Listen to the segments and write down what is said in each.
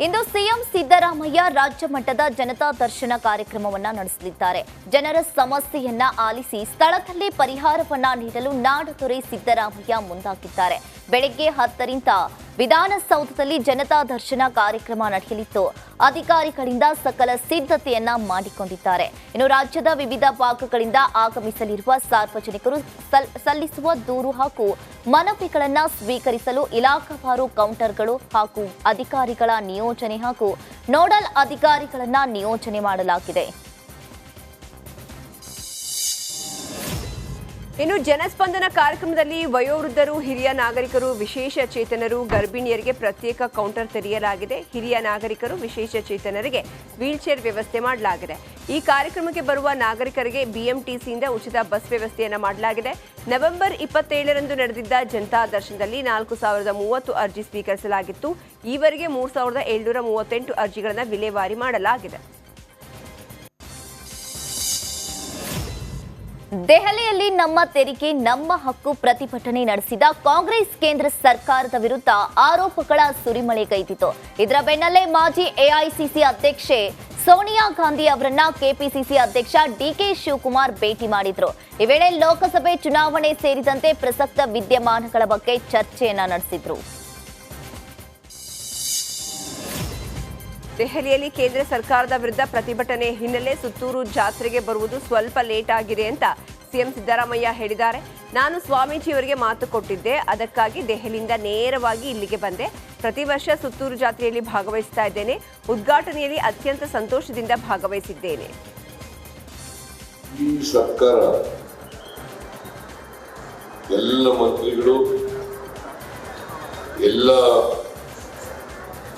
ಇಂದು CM Siddaramaiah ರಾಜ್ಯ ಮಟ್ಟದ ಜನತಾ ದರ್ಶನ ಕಾರ್ಯಕ್ರಮವನ್ನ ನಡೆಸಲಿದ್ದಾರೆ. ಜನರ ಸಮಸ್ಯೆಯನ್ನ ಆಲಿಸಿ ಸ್ಥಳದಲ್ಲೇ ಪರಿಹಾರವನ್ನ ನೀಡಲು ನಾಡದೊರೆ ಸಿದ್ದರಾಮಯ್ಯ ಮುಂದಾಗಿದ್ದಾರೆ. ಬೆಳಗ್ಗೆ 10ರಿಂದ ವಿಧಾನಸೌಧದಲ್ಲಿ ಜನತಾ ದರ್ಶನ ಕಾರ್ಯಕ್ರಮ ನಡೆಯಲಿದ್ದು ಅಧಿಕಾರಿಗಳಿಂದ ಸಕಲ ಸಿದ್ಧತೆಯನ್ನ ಮಾಡಿಕೊಂಡಿದ್ದಾರೆ. ಇನ್ನು ರಾಜ್ಯದ ವಿವಿಧ ಭಾಗಗಳಿಂದ ಆಗಮಿಸಲಿರುವ ಸಾರ್ವಜನಿಕರು ಸಲ್ಲಿಸುವ ದೂರು ಹಾಗೂ ಮನವಿಗಳನ್ನು ಸ್ವೀಕರಿಸಲು ಇಲಾಖಾವಾರು ಕೌಂಟರ್ಗಳು ಹಾಗೂ ಅಧಿಕಾರಿಗಳ ನಿಯೋಜನೆ ಹಾಗೂ ನೋಡಲ್ ಅಧಿಕಾರಿಗಳನ್ನ ನಿಯೋಜನೆ ಮಾಡಲಾಗಿದೆ. ಇನ್ನು ಜನಸ್ಪಂದನ ಕಾರ್ಯಕ್ರಮದಲ್ಲಿ ವಯೋವೃದ್ಧರು, ಹಿರಿಯ ನಾಗರಿಕರು, ವಿಶೇಷ ಚೇತನರು, ಗರ್ಭಿಣಿಯರಿಗೆ ಪ್ರತ್ಯೇಕ ಕೌಂಟರ್ ತೆರೆಯಲಾಗಿದೆ. ಹಿರಿಯ ನಾಗರಿಕರು, ವಿಶೇಷ ಚೇತನರಿಗೆ ವೀಲ್ಚೇರ್ ವ್ಯವಸ್ಥೆ ಮಾಡಲಾಗಿದೆ. ಈ ಕಾರ್ಯಕ್ರಮಕ್ಕೆ ಬರುವ ನಾಗರಿಕರಿಗೆ ಬಿಎಂಟಿಸಿಯಿಂದ ಉಚಿತ ಬಸ್ ವ್ಯವಸ್ಥೆಯನ್ನು ಮಾಡಲಾಗಿದೆ. ನವೆಂಬರ್ 27ರಂದು ನಡೆದಿದ್ದ ಜನತಾ ದರ್ಶನದಲ್ಲಿ 4030 ಅರ್ಜಿ ಸ್ವೀಕರಿಸಲಾಗಿತ್ತು. ಈವರೆಗೆ 3738 ಅರ್ಜಿಗಳನ್ನು ವಿಲೇವಾರಿ ಮಾಡಲಾಗಿದೆ. ದೆಹಲಿಯಲ್ಲಿ ನಮ್ಮ ತೆರಿಗೆ ನಮ್ಮ ಹಕ್ಕು ಪ್ರತಿಭಟನೆ ನಡೆಸಿದ ಕಾಂಗ್ರೆಸ್ ಕೇಂದ್ರ ಸರ್ಕಾರದ ವಿರುದ್ಧ ಆರೋಪಗಳ ಸುರಿಮಳೆಗೈದಿತು. ಇದರ ಬೆನ್ನಲ್ಲೇ ಮಾಜಿ ಎಐಸಿಸಿ ಅಧ್ಯಕ್ಷೆ ಸೋನಿಯಾ ಗಾಂಧಿ ಅವರನ್ನ ಕೆಪಿಸಿಸಿ ಅಧ್ಯಕ್ಷ ಡಿಕೆ ಶಿವಕುಮಾರ್ ಭೇಟಿ ಮಾಡಿದ್ರು. ಈ ವೇಳೆ ಲೋಕಸಭೆ ಚುನಾವಣೆ ಸೇರಿದಂತೆ ಪ್ರಸಕ್ತ ವಿದ್ಯಮಾನಗಳ ಬಗ್ಗೆ ಚರ್ಚೆಯನ್ನ ನಡೆಸಿದ್ರು. ದೆಹಲಿಯಲ್ಲಿ ಕೇಂದ್ರ ಸರ್ಕಾರದ ವಿರುದ್ಧ ಪ್ರತಿಭಟನೆ ಹಿನ್ನೆಲೆ ಸುತ್ತೂರು ಜಾತ್ರೆಗೆ ಬರುವುದು ಸ್ವಲ್ಪ ಲೇಟ್ ಆಗಿದೆ ಅಂತ ಸಿಎಂ ಸಿದ್ದರಾಮಯ್ಯ ಹೇಳಿದ್ದಾರೆ. ನಾನು ಸ್ವಾಮೀಜಿಯವರಿಗೆ ಮಾತು ಕೊಟ್ಟಿದ್ದೆ, ಅದಕ್ಕಾಗಿ ದೆಹಲಿಯಿಂದ ನೇರವಾಗಿ ಇಲ್ಲಿಗೆ ಬಂದೆ. ಪ್ರತಿ ವರ್ಷ ಸುತ್ತೂರು ಜಾತ್ರೆಯಲ್ಲಿ ಭಾಗವಹಿಸ್ತಾ ಇದ್ದೇನೆ. ಉದ್ಘಾಟನೆಯಲ್ಲಿ ಅತ್ಯಂತ ಸಂತೋಷದಿಂದ ಭಾಗವಹಿಸಿದ್ದೇನೆ. ಈ ಸರ್ಕಾರ ಎಲ್ಲ ಮಂತ್ರಿಗಳು, ಎಲ್ಲ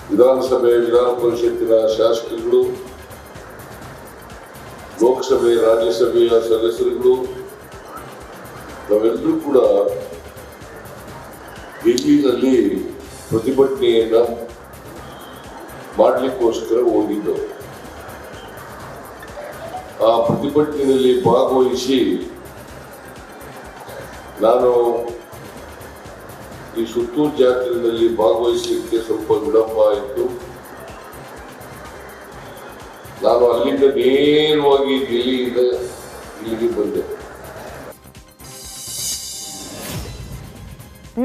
ವಿಧಾನಸಭೆ, ವಿಧಾನ ಪರಿಷತ್ತಿನ ಶಾಸಕರುಗಳು, ಲೋಕಸಭೆ, ರಾಜ್ಯಸಭೆಯ ಸದಸ್ಯರುಗಳು, ನಾವೆಲ್ಲರೂ ಕೂಡ ದಿಲ್ಲಿನಲ್ಲಿ ಪ್ರತಿಭಟನೆಯನ್ನ ಮಾಡಲಿಕ್ಕೋಸ್ಕರ ಹೋಗಿದ್ದೆವು. ಆ ಪ್ರತಿಭಟನೆಯಲ್ಲಿ ಭಾಗವಹಿಸಿ ನಾನು ಈ ಸುತ್ತೂರು ಜಾತ್ರೆಯಲ್ಲಿ ಭಾಗವಹಿಸಲಿಕ್ಕೆ ಸ್ವಲ್ಪ ವಿಳಂಬ ಆಯಿತು. ನಾನು ಅಲ್ಲಿಂದ ನೇರವಾಗಿ ದಿಲ್ಲಿಯಿಂದ ಇಲ್ಲಿಗೆ ಬಂದೆ.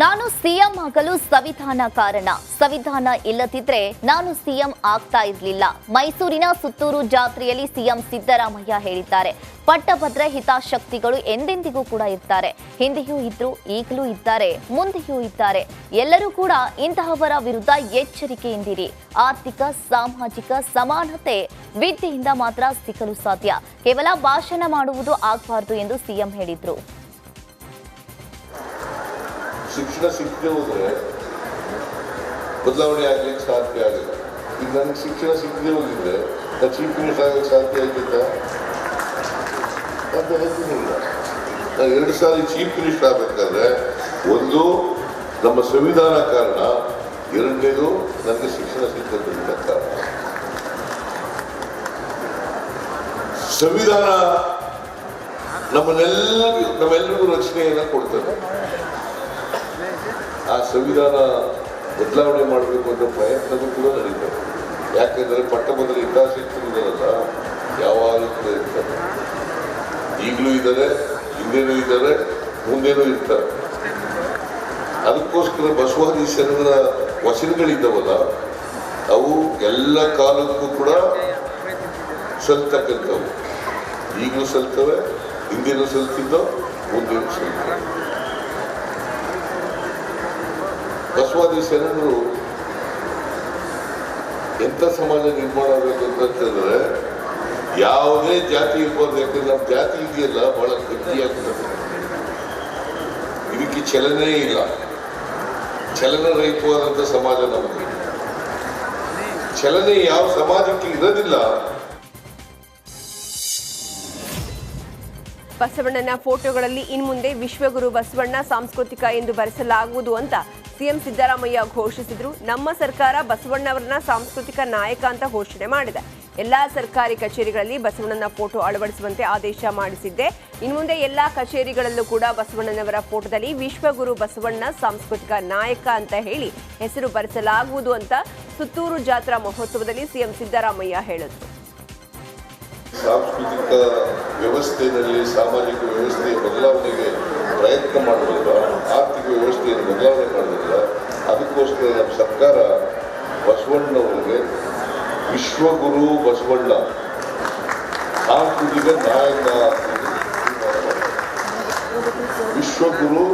ನಾನು ಸಿಎಂ ಆಗಲು ಸಂವಿಧಾನ ಕಾರಣ. ಸಂವಿಧಾನ ಇಲ್ಲದಿದ್ರೆ ನಾನು ಸಿಎಂ ಆಗ್ತಾ ಇರಲಿಲ್ಲ. ಮೈಸೂರಿನ ಸುತ್ತೂರು ಜಾತ್ರೆಯಲ್ಲಿ ಸಿಎಂ ಸಿದ್ದರಾಮಯ್ಯ ಹೇಳಿದ್ದಾರೆ. ಪಟ್ಟಭದ್ರ ಹಿತಾಸಕ್ತಿಗಳು ಎಂದೆಂದಿಗೂ ಕೂಡ ಇರ್ತಾರೆ. ಹಿಂದೆಯೂ ಇದ್ರು, ಈಗಲೂ ಇದ್ದಾರೆ, ಮುಂದೆಯೂ ಇದ್ದಾರೆ. ಎಲ್ಲರೂ ಕೂಡ ಇಂತಹವರ ವಿರುದ್ಧ ಎಚ್ಚರಿಕೆಯಿಂದಿರಿ. ಆರ್ಥಿಕ, ಸಾಮಾಜಿಕ ಸಮಾನತೆ ವಿದ್ಯೆಯಿಂದ ಮಾತ್ರ ಸಿಗಲು ಸಾಧ್ಯ. ಕೇವಲ ಭಾಷಣ ಮಾಡುವುದು ಆಗಬಾರದು ಎಂದು ಸಿಎಂ ಹೇಳಿದ್ರು. ಶಿಕ್ಷಣ ಸಿಕ್ಕದೆ ಹೋದ್ರೆ ಬದಲಾವಣೆ ಆಗ್ಲಿಕ್ಕೆ ಸಾಧ್ಯ ಆಗಿಲ್ಲ. ಈಗ ನನಗೆ ಶಿಕ್ಷಣ ಸಿಕ್ಕದೆ ಹೋಗಿದ್ರೆ ನಾನು ಚೀಫ್ ಮಿನಿಸ್ಟರ್ ಆಗಕ್ಕೆ ಸಾಧ್ಯ ಆಗಿದ್ದ? ಇಲ್ಲ. ನಾನು 2 ಸಾರಿ ಚೀಫ್ ಮಿನಿಸ್ಟರ್ ಆಗಬೇಕಾದ್ರೆ ಒಂದು ನಮ್ಮ ಸಂವಿಧಾನ ಕಾರಣ, ಎರಡನೇದು ನನಗೆ ಶಿಕ್ಷಣ ಸಿಕ್ಕದ್ರಿಂದ ಕಾರಣ. ಸಂವಿಧಾನ ನಮ್ಮೆಲ್ಲರಿಗೂ ರಕ್ಷಣೆಯನ್ನ ಕೊಡ್ತದೆ. ಆ ಸಂವಿಧಾನ ಬದಲಾವಣೆ ಮಾಡಬೇಕು ಅನ್ನೋ ಪ್ರಯತ್ನವೂ ಕೂಡ ನಡೀತದೆ. ಯಾಕೆಂದರೆ ಪಟ್ಟಭದ್ರ ಹಿತಾಸಕ್ತಿಗಳಲ್ಲ ಯಾವಾಗಲೂ ಕೂಡ ಇರ್ತಾರೆ. ಈಗಲೂ ಇದ್ದಾರೆ, ಹಿಂದೆನೂ ಇದ್ದಾರೆ, ಮುಂದೇನೂ ಇರ್ತಾರೆ. ಅದಕ್ಕೋಸ್ಕರ ಬಸವಾದಿ ಶರಣರ ವಚನಗಳಿದ್ದಾವಲ್ಲ, ಅವು ಎಲ್ಲ ಕಾಲಕ್ಕೂ ಕೂಡ ಸಲ್ತಕ್ಕಂಥವು. ಈಗಲೂ ಸಲ್ತವೆ, ಹಿಂದೆನೂ ಸಲ್ತಿದ್ದೋ, ಮುಂದೇನೂ ಸಲ್ತವೆ. ಬಸವಾದಿ ಶರಣರು ಎಂಥ ಸಮಾಜ ನಿರ್ಮಾಣ ಆಗಬೇಕು ಅಂತಂತಂದ್ರೆ ಯಾವುದೇ ಜಾತಿ ಇರ್ಬೋದು. ಯಾಕಂದ್ರೆ ನಮ್ಮ ಜಾತಿ ಇದೆಯಲ್ಲ ಬಹಳ ಗಟ್ಟಿಯಾಗ್ತದೆ. ಇದಕ್ಕೆ ಚಲನೆ ಇಲ್ಲ. ಚಲನರಹಿತವಾದಂಥ ಸಮಾಜ ನಮಗೆ. ಚಲನೆ ಯಾವ ಸಮಾಜಕ್ಕೆ ಇರೋದಿಲ್ಲ. ಬಸವಣ್ಣನ ಫೋಟೋಗಳಲ್ಲಿ ಇನ್ಮುಂದೆ ವಿಶ್ವಗುರು ಬಸವಣ್ಣ ಸಾಂಸ್ಕೃತಿಕ ಎಂದು ಬರೆಸಲಾಗುವುದು ಅಂತ ಸಿಎಂ ಸಿದ್ದರಾಮಯ್ಯ ಘೋಷಿಸಿದ್ರು. ನಮ್ಮ ಸರ್ಕಾರ ಬಸವಣ್ಣವರನ್ನ ಸಾಂಸ್ಕೃತಿಕ ನಾಯಕ ಅಂತ ಘೋಷಣೆ ಮಾಡಿದೆ. ಎಲ್ಲಾ ಸರ್ಕಾರಿ ಕಚೇರಿಗಳಲ್ಲಿ ಬಸವಣ್ಣನ ಫೋಟೋ ಅಳವಡಿಸುವಂತೆ ಆದೇಶ ಮಾಡಿಸಿದ್ದೆ. ಇನ್ಮುಂದೆ ಎಲ್ಲಾ ಕಚೇರಿಗಳಲ್ಲೂ ಕೂಡ ಬಸವಣ್ಣನವರ ಫೋಟೋದಲ್ಲಿ ವಿಶ್ವಗುರು ಬಸವಣ್ಣ ಸಾಂಸ್ಕೃತಿಕ ನಾಯಕ ಅಂತ ಹೇಳಿ ಹೆಸರು ಬರೆಸಲಾಗುವುದು ಅಂತ ಸುತ್ತೂರು ಜಾತ್ರಾ ಮಹೋತ್ಸವದಲ್ಲಿ ಸಿಎಂ ಸಿದ್ದರಾಮಯ್ಯ ಹೇಳಿದರು. ಸಾಂಸ್ಕೃತಿಕ ವ್ಯವಸ್ಥೆಯಲ್ಲಿ ಸಾಮಾಜಿಕ ವ್ಯವಸ್ಥೆಯ ಬದಲಾವಣೆಗೆ ಪ್ರಯತ್ನ ಮಾಡೋದಿಲ್ಲ, ಆರ್ಥಿಕ ವ್ಯವಸ್ಥೆಯನ್ನು ಬದಲಾವಣೆ ಮಾಡೋದಿಲ್ಲ. ಅದಕ್ಕೋಸ್ಕರ ನಮ್ಮ ಸರ್ಕಾರ ಬಸವಣ್ಣವರಿಗೆ ವಿಶ್ವಗುರು ಬಸವಣ್ಣ ಸಾಂಸ್ಕೃತಿಕ ನಾಯಕ, ವಿಶ್ವಗುರು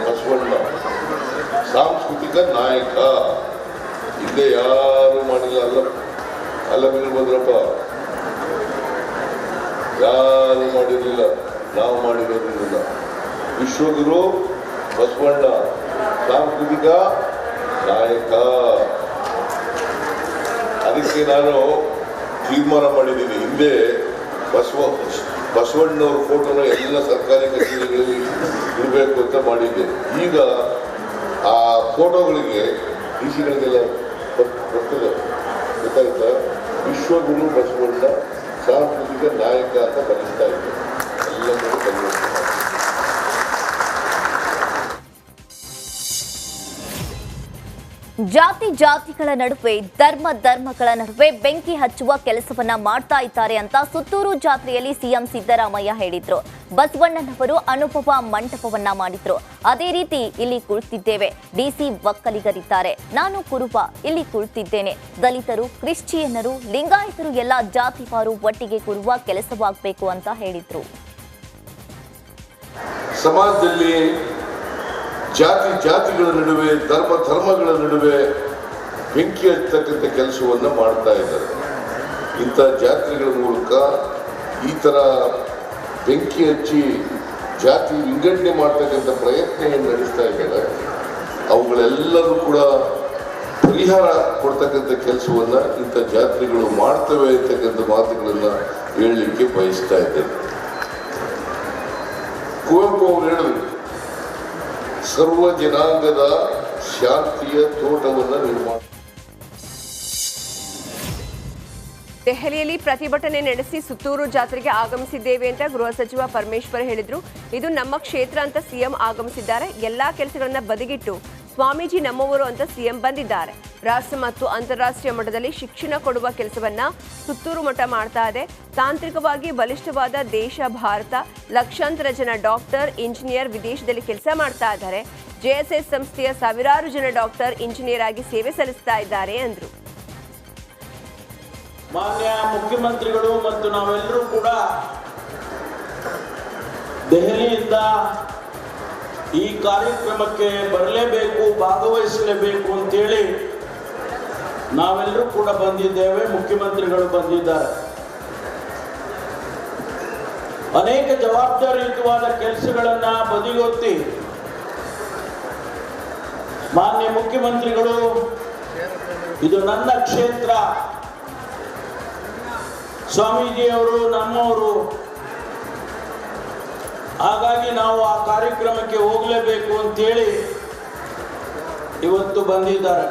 ಬಸವಣ್ಣ ಸಾಂಸ್ಕೃತಿಕ ನಾಯಕ ಹಿಂದೆ ಯಾರು ಮಾಡಿಲ್ಲ. ಅಲ್ಲ ವೀರಭದ್ರಪ್ಪ ಯಾರು ಮಾಡಿರಲಿಲ್ಲ, ನಾವು ಮಾಡಿರೋದಿಲ್ಲ. ವಿಶ್ವಗುರು ಬಸವಣ್ಣ ಸಾಂಸ್ಕೃತಿಕ ನಾಯಕ. ಅದಕ್ಕೆ ನಾನು ತೀರ್ಮಾನ ಮಾಡಿದ್ದೀನಿ, ಹಿಂದೆ ಬಸವಣ್ಣವ್ರ ಫೋಟೋನ ಎಲ್ಲ ಸರ್ಕಾರಿ ಕಚೇರಿಗಳಲ್ಲಿ ಇಡಬೇಕು ಅಂತ ಮಾಡಿದ್ದೆ. ಈಗ ಆ ಫೋಟೋಗಳಿಗೆ ಡಿಸಿಗಳಿಗೆಲ್ಲ ಬರ್ತದೆ, ಗೊತ್ತಾಯ್ತಾ? ವಿಶ್ವಗುರು ಬಸವಣ್ಣ ಸಾಂಸ್ಕೃತಿಕ ನಾಯಕ ಅಂತ ಬರೆಸ್ತಾ ಇದ್ದೆ. ಎಲ್ಲರೂ ಬಂದಿದೆ. ಜಾತಿಗಳ ನಡುವೆ ಧರ್ಮಗಳ ನಡುವೆ ಬೆಂಕಿ ಹಚ್ಚುವ ಕೆಲಸವನ್ನ ಮಾಡ್ತಾ ಇದ್ದಾರೆ ಅಂತ ಸುತ್ತೂರು ಜಾತ್ರೆಯಲ್ಲಿ ಸಿಎಂ ಸಿದ್ದರಾಮಯ್ಯ ಹೇಳಿದ್ರು. ಬಸವಣ್ಣನವರು ಅನುಭವ ಮಂಟಪವನ್ನ ಮಾಡಿದ್ರು. ಅದೇ ರೀತಿ ಇಲ್ಲಿ ಕುಳಿತಿದ್ದೇವೆ, ಡಿಸಿ ಒಕ್ಕಲಿಗರಿದ್ದಾರೆ, ನಾನು ಕುರುಬ ಇಲ್ಲಿ ಕುಳಿತಿದ್ದೇನೆ. ದಲಿತರು, ಕ್ರಿಶ್ಚಿಯನ್ನರು, ಲಿಂಗಾಯತರು ಎಲ್ಲ ಜಾತಿವಾರು ಒಟ್ಟಿಗೆ ಕೂರುವ ಕೆಲಸವಾಗಬೇಕು ಅಂತ ಹೇಳಿದ್ರು. ಸಮಾಜದಲ್ಲಿ ಜಾತಿಗಳ ನಡುವೆ ಧರ್ಮಗಳ ನಡುವೆ ಬೆಂಕಿ ಹಚ್ಚತಕ್ಕಂಥ ಕೆಲಸವನ್ನು ಮಾಡ್ತಾ ಇದ್ದಾರೆ. ಇಂಥ ಜಾತ್ರೆಗಳ ಮೂಲಕ ಈ ಥರ ಬೆಂಕಿ ಹಚ್ಚಿ ಜಾತಿ ವಿಂಗಡಣೆ ಮಾಡ್ತಕ್ಕಂಥ ಪ್ರಯತ್ನ ಏನು ನಡೆಸ್ತಾ ಇದ್ದಾರೆ, ಅವುಗಳೆಲ್ಲರೂ ಕೂಡ ಪರಿಹಾರ ಕೊಡ್ತಕ್ಕಂಥ ಕೆಲಸವನ್ನು ಇಂಥ ಜಾತ್ರೆಗಳು ಮಾಡ್ತವೆ ಅಂತಕ್ಕಂಥ ಮಾತುಗಳನ್ನು ಹೇಳಲಿಕ್ಕೆ ಬಯಸ್ತಾ ಇದ್ದೇನೆ. ಕುವೆಂಪು ಅವರು ಹೇಳಿದ್ರು, ಸರ್ವ ಜನಾಂಗದ ಶಾಂತಿಯ ತೋಟವನ್ನು ನಿರ್ಮಾಣ. ದೆಹಲಿಯಲ್ಲಿ ಪ್ರತಿಭಟನೆ ನಡೆಸಿ ಸುತ್ತೂರು ಜಾತ್ರೆಗೆ ಆಗಮಿಸಿದ್ದೇವೆ ಅಂತ ಗೃಹ ಸಚಿವ ಪರಮೇಶ್ವರ್ ಹೇಳಿದ್ರು. ಇದು ನಮ್ಮ ಕ್ಷೇತ್ರ ಅಂತ ಸಿಎಂ ಆಗಮಿಸಿದ್ದಾರೆ. ಎಲ್ಲಾ ಕೆಲಸಗಳನ್ನ ಬದಿಗಿಟ್ಟು ಸ್ವಾಮೀಜಿ ನಮ್ಮವರು ಅಂತ ಸಿಎಂ ಬಂದಿದ್ದಾರೆ. ರಾಷ್ಟ್ರ ಮತ್ತು ಅಂತಾರಾಷ್ಟ್ರೀಯ ಮಟ್ಟದಲ್ಲಿ ಶಿಕ್ಷಣ ಕೊಡುವ ಕೆಲಸವನ್ನ ಸುತ್ತೂರು ಮಠ ಮಾಡ್ತಾ ಇದೆ. ತಾಂತ್ರಿಕವಾಗಿ ಬಲಿಷ್ಠವಾದ ದೇಶ ಭಾರತ. ಲಕ್ಷಾಂತರ ಜನ ಡಾಕ್ಟರ್, ಇಂಜಿನಿಯರ್ ವಿದೇಶದಲ್ಲಿ ಕೆಲಸ ಮಾಡ್ತಾ ಇದ್ದಾರೆ. ಜೆಎಸ್ಎಸ್ ಸಂಸ್ಥೆಯ ಸಾವಿರಾರು ಜನ ಡಾಕ್ಟರ್, ಇಂಜಿನಿಯರ್ ಆಗಿ ಸೇವೆ ಸಲ್ಲಿಸ್ತಾ ಇದ್ದಾರೆ ಎಂದರು. ಮಾನ್ಯ ಮುಖ್ಯಮಂತ್ರಿಗಳು ಮತ್ತು ನಾವೆಲ್ಲರೂ ಕೂಡ ದೆಹಲಿಯಿಂದ ಈ ಕಾರ್ಯಕ್ರಮಕ್ಕೆ ಬರಲೇಬೇಕು, ಭಾಗವಹಿಸಲೇಬೇಕು ಅಂತೇಳಿ ನಾವೆಲ್ಲರೂ ಕೂಡ ಬಂದಿದ್ದೇವೆ. ಮುಖ್ಯಮಂತ್ರಿಗಳು ಬಂದಿದ್ದಾರೆ. ಅನೇಕ ಜವಾಬ್ದಾರಿಯುತವಾದ ಕೆಲಸಗಳನ್ನ ಬದಿಗೊತ್ತಿ ಮಾನ್ಯ ಮುಖ್ಯಮಂತ್ರಿಗಳು ಇದು ನನ್ನ ಕ್ಷೇತ್ರ, ಸ್ವಾಮೀಜಿಯವರು ನಮ್ಮವರು, ಹಾಗಾಗಿ ನಾವು ಆ ಕಾರ್ಯಕ್ರಮಕ್ಕೆ ಹೋಗಲೇಬೇಕು ಅಂತೇಳಿ ಇವತ್ತು ಬಂದಿದ್ದಾರೆ.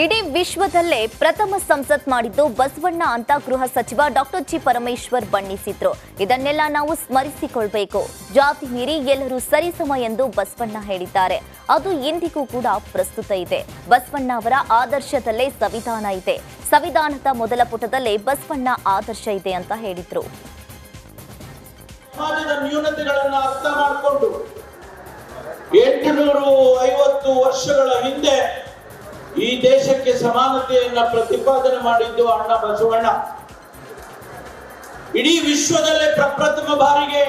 ಇಡೀ ವಿಶ್ವದಲ್ಲೇ ಪ್ರಥಮ ಸಂಸತ್ ಮಾಡಿದ್ದು ಬಸವಣ್ಣ ಅಂತ ಗೃಹ ಸಚಿವ ಡಾಕ್ಟರ್ ಜಿ ಪರಮೇಶ್ವರ್ ಬಣ್ಣಿಸಿದ್ರು. ಇದನ್ನೆಲ್ಲ ನಾವು ಸ್ಮರಿಸಿಕೊಳ್ಬೇಕು. ಜಾತಿ ಮೀರಿ ಎಲ್ಲರೂ ಸರಿಸಮ ಎಂದು ಬಸವಣ್ಣ ಹೇಳಿದ್ದಾರೆ. ಅದು ಇಂದಿಗೂ ಕೂಡ ಪ್ರಸ್ತುತ ಇದೆ. ಬಸವಣ್ಣ ಅವರ ಆದರ್ಶದಲ್ಲೇ ಸಂವಿಧಾನ ಇದೆ. ಸಂವಿಧಾನದ ಮೊದಲ ಪುಟದಲ್ಲೇ ಬಸವಣ್ಣ ಆದರ್ಶ ಇದೆ ಅಂತ ಹೇಳಿದ್ರು. ಸಮಾಜದ ನ್ಯೂನತೆಗಳನ್ನು ಅರ್ಥ ಮಾಡಿಕೊಂಡು 850 ವರ್ಷಗಳ ಹಿಂದೆ ಈ ದೇಶಕ್ಕೆ ಸಮಾನತೆಯನ್ನ ಪ್ರತಿಪಾದನೆ ಮಾಡಿದ್ದು ಅಣ್ಣ ಬಸವಣ್ಣ. ಇಡೀ ವಿಶ್ವದಲ್ಲೇ ಪ್ರಪ್ರಥಮ ಬಾರಿಗೆ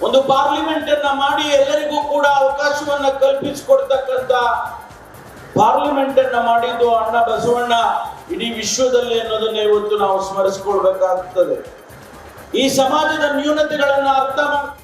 ಒಂದು ಪಾರ್ಲಿಮೆಂಟ್ ಅನ್ನ ಮಾಡಿ ಎಲ್ಲರಿಗೂ ಕೂಡ ಅವಕಾಶವನ್ನ ಕಲ್ಪಿಸಿಕೊಡ್ತಕ್ಕಂತ ಪಾರ್ಲಿಮೆಂಟ್ ಅನ್ನ ಮಾಡಿದ್ದು ಅಣ್ಣ ಬಸವಣ್ಣ ಇಡೀ ವಿಶ್ವದಲ್ಲಿ ಅನ್ನೋದನ್ನ ಇವತ್ತು ನಾವು ಸ್ಮರಿಸಿಕೊಳ್ಬೇಕಾಗುತ್ತದೆ. ಈ ಸಮಾಜದ ನ್ಯೂನತೆಗಳನ್ನ ಅರ್ಥ ಮಾಡಿ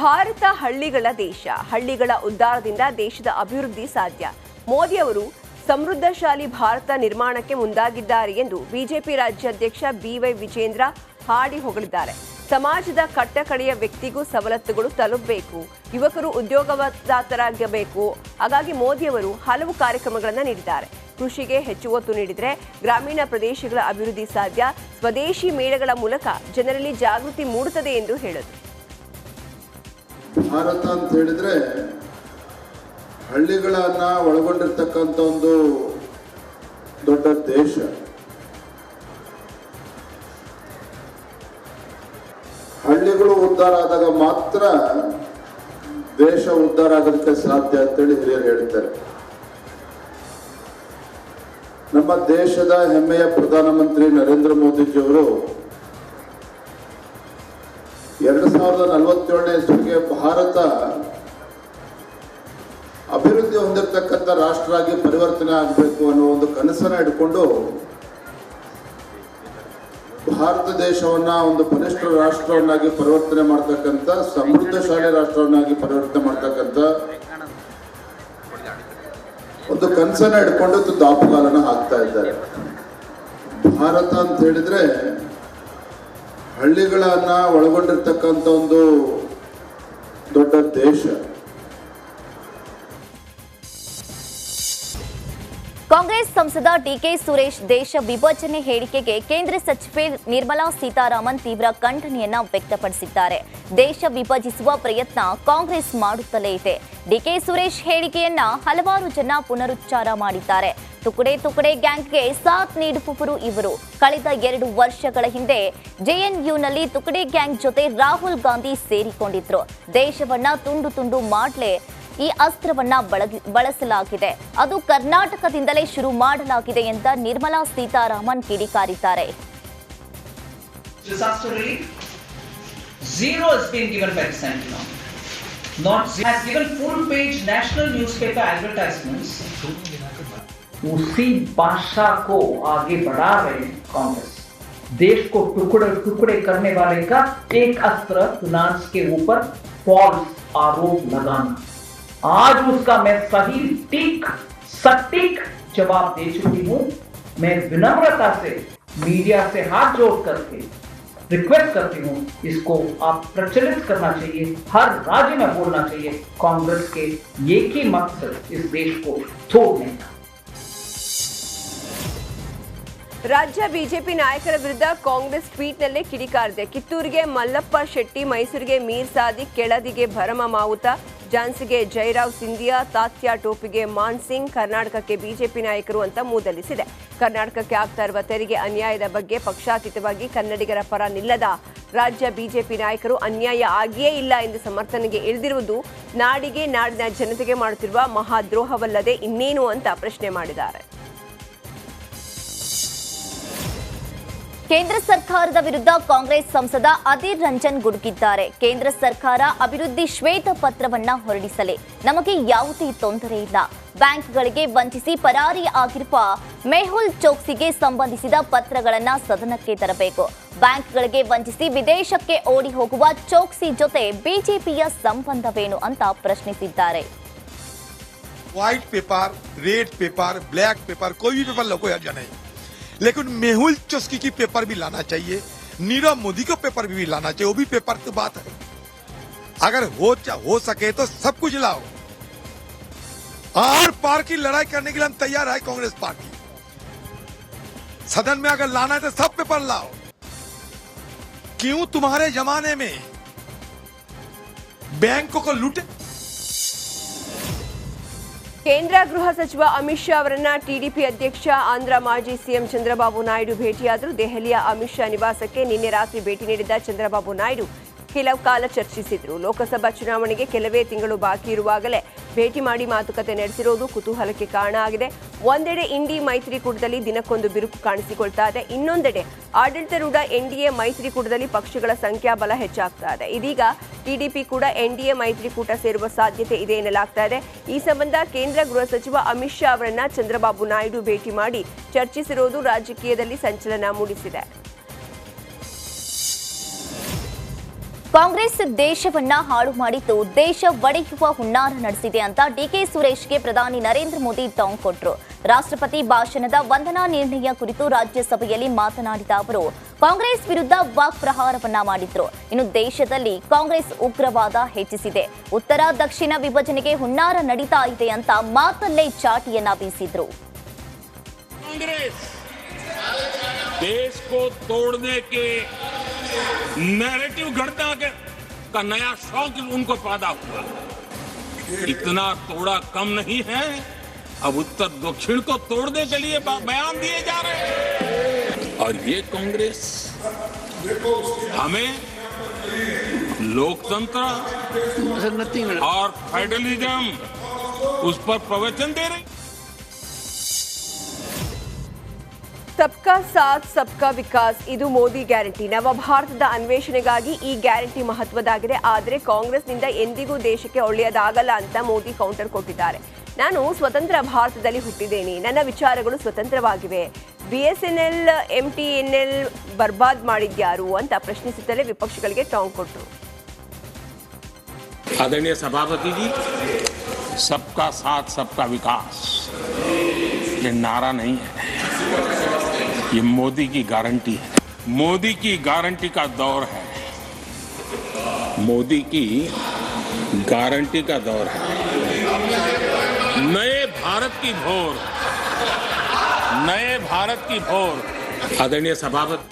ಭಾರತ ಹಳ್ಳಿಗಳ ದೇಶ. ಹಳ್ಳಿಗಳ ಉದ್ಧಾರದಿಂದ ದೇಶದ ಅಭಿವೃದ್ಧಿ ಸಾಧ್ಯ. ಮೋದಿ ಅವರು ಸಮೃದ್ಧಶಾಲಿ ಭಾರತ ನಿರ್ಮಾಣಕ್ಕೆ ಮುಂದಾಗಿದ್ದಾರೆ ಎಂದು ಬಿಜೆಪಿ ರಾಜ್ಯಾಧ್ಯಕ್ಷ ಬಿವೈ ವಿಜೇಂದ್ರ ಹಾಡಿ ಹೊಗಳಿದ್ದಾರೆ. ಸಮಾಜದ ಕಟ್ಟಕಡೆಯ ವ್ಯಕ್ತಿಗೂ ಸವಲತ್ತುಗಳು ತಲುಪಬೇಕು, ಯುವಕರು ಉದ್ಯೋಗದಾತರಾಗಬೇಕು. ಹಾಗಾಗಿ ಮೋದಿಯವರು ಹಲವು ಕಾರ್ಯಕ್ರಮಗಳನ್ನು ನೀಡಿದ್ದಾರೆ. ಕೃಷಿಗೆ ಹೆಚ್ಚು ಒತ್ತು ನೀಡಿದರೆ ಗ್ರಾಮೀಣ ಪ್ರದೇಶಗಳ ಅಭಿವೃದ್ಧಿ ಸಾಧ್ಯ. ಸ್ವದೇಶಿ ಮೇಳಗಳ ಮೂಲಕ ಜನರಲ್ಲಿ ಜಾಗೃತಿ ಮೂಡುತ್ತದೆ ಎಂದು ಹೇಳಿದರು. ಭಾರತ ಅಂತ ಹೇಳಿದ್ರೆ ಹಳ್ಳಿಗಳನ್ನ ಒಳಗೊಂಡಿರ್ತಕ್ಕಂಥ ಒಂದು ದೊಡ್ಡ ದೇಶ. ಹಳ್ಳಿಗಳು ಉದ್ಧಾರ ಆದಾಗ ಮಾತ್ರ ದೇಶ ಉದ್ಧಾರ ಆಗೋದಕ್ಕೆ ಸಾಧ್ಯ ಅಂತೇಳಿ ಹಿರಿಯರು ಹೇಳ್ತಾರೆ. ನಮ್ಮ ದೇಶದ ಹೆಮ್ಮೆಯ ಪ್ರಧಾನಮಂತ್ರಿ ನರೇಂದ್ರ ಮೋದಿಜಿಯವರು 2047ನೇ ಇಸ್ವಿಗೆ ಭಾರತ ಅಭಿವೃದ್ಧಿ ಹೊಂದಿರತಕ್ಕಂಥ ರಾಷ್ಟ್ರ ಆಗಿ ಪರಿವರ್ತನೆ ಆಗಬೇಕು ಅನ್ನೋ ಒಂದು ಕನಸನ್ನ ಇಟ್ಕೊಂಡು ಭಾರತ ದೇಶವನ್ನ ಒಂದು ಬಲಿಷ್ಠ ರಾಷ್ಟ್ರವನ್ನಾಗಿ ಪರಿವರ್ತನೆ ಮಾಡ್ತಕ್ಕಂಥ, ಸಮೃದ್ಧಶಾಲಿ ರಾಷ್ಟ್ರವನ್ನಾಗಿ ಪರಿವರ್ತನೆ ಮಾಡ್ತಕ್ಕಂಥ ಒಂದು ಕನಸನ್ನ ಇಟ್ಕೊಂಡು ದಾಪುಗಾಲನ್ನ ಹಾಕ್ತಾ ಇದ್ದಾರೆ. ಭಾರತ ಅಂತ ಹೇಳಿದ್ರೆ ಹಳ್ಳಿಗಳನ್ನ ಒಳಗೊಂಡಿರ್ತಕ್ಕಂಥ ಒಂದು ದೊಡ್ಡ ದೇಶ. ಕಾಂಗ್ರೆಸ್ ಸಂಸದ ಡಿಕೆ ಸುರೇಶ್ ದೇಶ ವಿಭಜನೆ ಹೇಳಿಕೆಗೆ ಕೇಂದ್ರ ಸಚಿವೆ ನಿರ್ಮಲಾ ಸೀತಾರಾಮನ್ ತೀವ್ರ ಖಂಡನೆಯನ್ನ ವ್ಯಕ್ತಪಡಿಸಿದ್ದಾರೆ. ದೇಶ ವಿಭಜಿಸುವ ಪ್ರಯತ್ನ ಕಾಂಗ್ರೆಸ್ ಮಾಡುತ್ತಲೇ ಇದೆ. ಡಿಕೆ ಸುರೇಶ್ ಹೇಳಿಕೆಯನ್ನ ಹಲವಾರು ಜನ ಪುನರುಚ್ಚಾರ ಮಾಡಿದ್ದಾರೆ. ತುಕಡೆ ತುಕಡೆ ಗ್ಯಾಂಗ್ಗೆ ಸಾಥ್ ನೀಡುವವರು ಇವರು. ಕಳೆದ 2 ವರ್ಷಗಳ ಹಿಂದೆ ಜೆಎನ್ಯುನಲ್ಲಿ ತುಕಡೆ ಗ್ಯಾಂಗ್ ಜೊತೆ ರಾಹುಲ್ ಗಾಂಧಿ ಸೇರಿಕೊಂಡಿದ್ರು. ದೇಶವನ್ನ ತುಂಡು ತುಂಡು ಮಾಡಲೇ ಈ ಅಸ್ತ್ರವನ್ನ ಬಳಸಲಾಗಿದೆ. ಅದು ಕರ್ನಾಟಕದಿಂದಲೇ ಶುರು ಮಾಡಲಾಗಿದೆ ಅಂತ ನಿರ್ಮಲಾ ಸೀತಾರಾಮನ್ ಕಿಡಿಕಾರಿದ್ದಾರೆ. Disaster relief, zero has been given by the Sentinel. Not zero. Has given full page national newspaper advertisements. उसी भाषा को आगे बढ़ा रहे कांग्रेस. देश को टुकड़े टुकड़े करने वाले का एक अस्त्र फिनांस के ऊपर फॉल्स आरोप लगाना. आज उसका मैं सटीक जवाब दे चुकी हूं. मैं विनम्रता से मीडिया से हाथ जोड़ करके रिक्वेस्ट करती हूं, इसको आप प्रचलित करना चाहिए. हर राज्य में बोलना चाहिए. कांग्रेस के एक ही मकसद इस देश को तोड़ने का. ರಾಜ್ಯ ಬಿಜೆಪಿ ನಾಯಕರ ವಿರುದ್ಧ ಕಾಂಗ್ರೆಸ್ ಟ್ವೀಟ್ನಲ್ಲೇ ಕಿಡಿಕಾರಿದೆ. ಕಿತ್ತೂರಿಗೆ ಮಲ್ಲಪ್ಪ ಶೆಟ್ಟಿ, ಮೈಸೂರಿಗೆ ಮೀರ್ ಸಾದಿಕ್, ಕೆಳದಿಗೆ ಭರಮ ಮಾವುತ, ಝಾನ್ಸಿಗೆ ಜೈರಾವ್ ಸಿಂಧಿಯಾ, ತಾತ್ಯಾ ಟೋಪಿಗೆ ಮಾನ್ ಸಿಂಗ್ ಕರ್ನಾಟಕಕ್ಕೆ ಬಿಜೆಪಿ ನಾಯಕರು ಅಂತ ಮೂದಲಿಸಿದೆ. ಕರ್ನಾಟಕಕ್ಕೆ ಆಗ್ತಾ ಇರುವ ತೆರಿಗೆ ಅನ್ಯಾಯದ ಬಗ್ಗೆ ಪಕ್ಷಾತೀತವಾಗಿ ಕನ್ನಡಿಗರ ಪರ ನಿಲ್ಲದ ರಾಜ್ಯ ಬಿಜೆಪಿ ನಾಯಕರು ಅನ್ಯಾಯ ಆಗಿಯೇ ಇಲ್ಲ ಎಂದು ಸಮರ್ಥನೆಗೆ ಇಳಿದಿರುವುದು ನಾಡಿಗೆ, ನಾಡಿನ ಜನತೆಗೆ ಮಾಡುತ್ತಿರುವ ಮಹಾದ್ರೋಹವಲ್ಲದೆ ಇನ್ನೇನು ಅಂತ ಪ್ರಶ್ನೆ ಮಾಡಿದ್ದಾರೆ. ಕೇಂದ್ರ ಸರ್ಕಾರದ ವಿರುದ್ಧ ಕಾಂಗ್ರೆಸ್ ಸಂಸದ ಅಧೀರ್ ರಂಜನ್ ಗುಡುಗಿದ್ದಾರೆ. ಕೇಂದ್ರ ಸರ್ಕಾರ ಅಭಿವೃದ್ಧಿ ಶ್ವೇತ ಪತ್ರವನ್ನ ಹೊರಡಿಸಲಿ, ನಮಗೆ ಯಾವುದೇ ತೊಂದರೆ ಇಲ್ಲ. ಬ್ಯಾಂಕ್ಗಳಿಗೆ ವಂಚಿಸಿ ಪರಾರಿ ಆಗಿರುವ ಮೆಹುಲ್ ಚೋಕ್ಸಿಗೆ ಸಂಬಂಧಿಸಿದ ಪತ್ರಗಳನ್ನ ಸದನಕ್ಕೆ ತರಬೇಕು. ಬ್ಯಾಂಕ್ಗಳಿಗೆ ವಂಚಿಸಿ ವಿದೇಶಕ್ಕೆ ಓಡಿ ಹೋಗುವ ಚೋಕ್ಸಿ ಜೊತೆ ಬಿಜೆಪಿಯ ಸಂಬಂಧವೇನು ಅಂತ ಪ್ರಶ್ನಿಸಿದ್ದಾರೆ. White paper, red pepper, black pepper, कोई भी पेपर लोगों या नहीं, लेकिन मेहुल चोस्की की पेपर भी लाना चाहिए. नीरव मोदी का पेपर भी लाना चाहिए. वो भी पेपर की बात है. अगर हो सके तो सब कुछ लाओ. आर पार की लड़ाई करने के लिए हम तैयार है. कांग्रेस पार्टी सदन में अगर लाना है तो सब पेपर लाओ. क्यों तुम्हारे जमाने में बैंकों को लूटे? ಕೇಂದ್ರ ಗೃಹ ಸಚಿವ ಅಮಿತ್ ಶಾ ಅವರನ್ನ ಟಿಡಿಪಿ ಅಧ್ಯಕ್ಷ ಆಂಧ್ರ ಮಾಜಿ ಸಿಎಂ ಚಂದ್ರಬಾಬು ನಾಯ್ಡು ಭೇಟಿಯಾದರು. ದೆಹಲಿಯ ಅಮಿತ್ ಶಾ ನಿವಾಸಕ್ಕೆ ನಿನ್ನೆ ರಾತ್ರಿ ಭೇಟಿ ನೀಡಿದ್ದ ಚಂದ್ರಬಾಬು ನಾಯ್ಡು ಕೆಲವು ಕಾಲ ಚರ್ಚಿಸಿದ್ರು. ಲೋಕಸಭಾ ಚುನಾವಣೆಗೆ ಕೆಲವೇ ತಿಂಗಳು ಬಾಕಿ ಇರುವಾಗಲೇ ಭೇಟಿ ಮಾಡಿ ಮಾತುಕತೆ ನಡೆಸಿರೋದು ಕುತೂಹಲಕ್ಕೆ ಕಾರಣ ಆಗಿದೆ. ಒಂದೆಡೆ ಇಂಡಿ ಮೈತ್ರಿಕೂಟದಲ್ಲಿ ದಿನಕ್ಕೊಂದು ಬಿರುಕು ಕಾಣಿಸಿಕೊಳ್ತಾ ಇದೆ. ಇನ್ನೊಂದೆಡೆ ಆಡಳಿತಾರೂಢ ಎನ್ಡಿಎ ಮೈತ್ರಿಕೂಟದಲ್ಲಿ ಪಕ್ಷಗಳ ಸಂಖ್ಯಾಬಲ ಹೆಚ್ಚಾಗ್ತಾ ಇದೆ. ಇದೀಗ ಟಿಡಿಪಿ ಕೂಡ ಎನ್ಡಿಎ ಮೈತ್ರಿಕೂಟ ಸೇರುವ ಸಾಧ್ಯತೆ ಇದೆ ಎನ್ನಲಾಗ್ತಾ ಇದೆ. ಈ ಸಂಬಂಧ ಕೇಂದ್ರ ಗೃಹ ಸಚಿವ ಅಮಿತ್ ಶಾ ಅವರನ್ನ ಚಂದ್ರಬಾಬು ನಾಯ್ಡು ಭೇಟಿ ಮಾಡಿ ಚರ್ಚಿಸಿರುವುದು ರಾಜಕೀಯದಲ್ಲಿ ಸಂಚಲನ ಮೂಡಿಸಿದೆ. ಕಾಂಗ್ರೆಸ್ ದೇಶವನ್ನ ಹಾಳು ಮಾಡಿದ್ದು ದೇಶ ಒಡೆಯುವ ಹುನ್ನಾರ ನಡೆಸಿದೆ ಅಂತ ಡಿಕೆ ಸುರೇಶ್ಗೆ ಪ್ರಧಾನಿ ನರೇಂದ್ರ ಮೋದಿ ಟಾಂಗ್ ಕೊಟ್ಟರು. ರಾಷ್ಟ್ರಪತಿ ಭಾಷಣದ ವಂದನಾ ನಿರ್ಣಯ ಕುರಿತು ರಾಜ್ಯಸಭೆಯಲ್ಲಿ ಮಾತನಾಡಿದ ಅವರು ಕಾಂಗ್ರೆಸ್ ವಿರುದ್ಧ ವಾಕ್ಪ್ರಹಾರವನ್ನ ಮಾಡಿದ್ರು. ಇನ್ನು ದೇಶದಲ್ಲಿ ಕಾಂಗ್ರೆಸ್ ಉಗ್ರವಾದ ಹೆಚ್ಚಿಸಿದೆ, ಉತ್ತರ ದಕ್ಷಿಣ ವಿಭಜನೆಗೆ ಹುನ್ನಾರ ನಡೀತಾ ಇದೆ ಅಂತ ಮಾತಲ್ಲೇ ಚಾಟಿಯನ್ನ ಬೀಸಿದ್ರು. कांग्रेस देश को तोड़ने के नैरेटिव का नया शौक उनको पैदा हुआ। इतना तोड़ा कम नहीं है, अब उत्तर दक्षिण को तोड़ने के लिए बयान दिए जा रहे हैं। और ये कांग्रेस हमें लोकतंत्र और फेडरलिज्म उस पर प्रवचन दे रही। ಸಬ್ಕಾ ಸಾಥ್ ಸಬ್ಕಾ ವಿಕಾಸ್ ಇದು ಮೋದಿ ಗ್ಯಾರಂಟಿ. ನವ ಭಾರತದ ಅನ್ವೇಷಣೆಗಾಗಿ ಈ ಗ್ಯಾರಂಟಿ ಮಹತ್ವದಾಗಿದೆ. ಆದರೆ ಕಾಂಗ್ರೆಸ್ನಿಂದ ಎಂದಿಗೂ ದೇಶಕ್ಕೆ ಒಳ್ಳೆಯದಾಗಲ್ಲ ಅಂತ ಮೋದಿ ಕೌಂಟರ್ ಕೊಟ್ಟಿದ್ದಾರೆ. ನಾನು ಸ್ವತಂತ್ರ ಭಾರತದಲ್ಲಿ ಹುಟ್ಟಿದ್ದೇನೆ, ನನ್ನ ವಿಚಾರಗಳು ಸ್ವತಂತ್ರವಾಗಿವೆ. BSNL MTNL ಬರ್ಬಾದ್ ಮಾಡಿದ್ಯಾರು ಅಂತ ಪ್ರಶ್ನಿಸುತ್ತಲೇ ವಿಪಕ್ಷಗಳಿಗೆ ಟಾಂಗ್ ಕೊಟ್ಟರು. आदरणीय सभापति जी, सबका साथ सबका विकास ये नारा नहीं है, ये मोदी की गारंटी है। मोदी की गारंटी का दौर है, मोदी की गारंटी का दौर है। नए भारत की भोर, नए भारत की भोर। आदरणीय सभापति,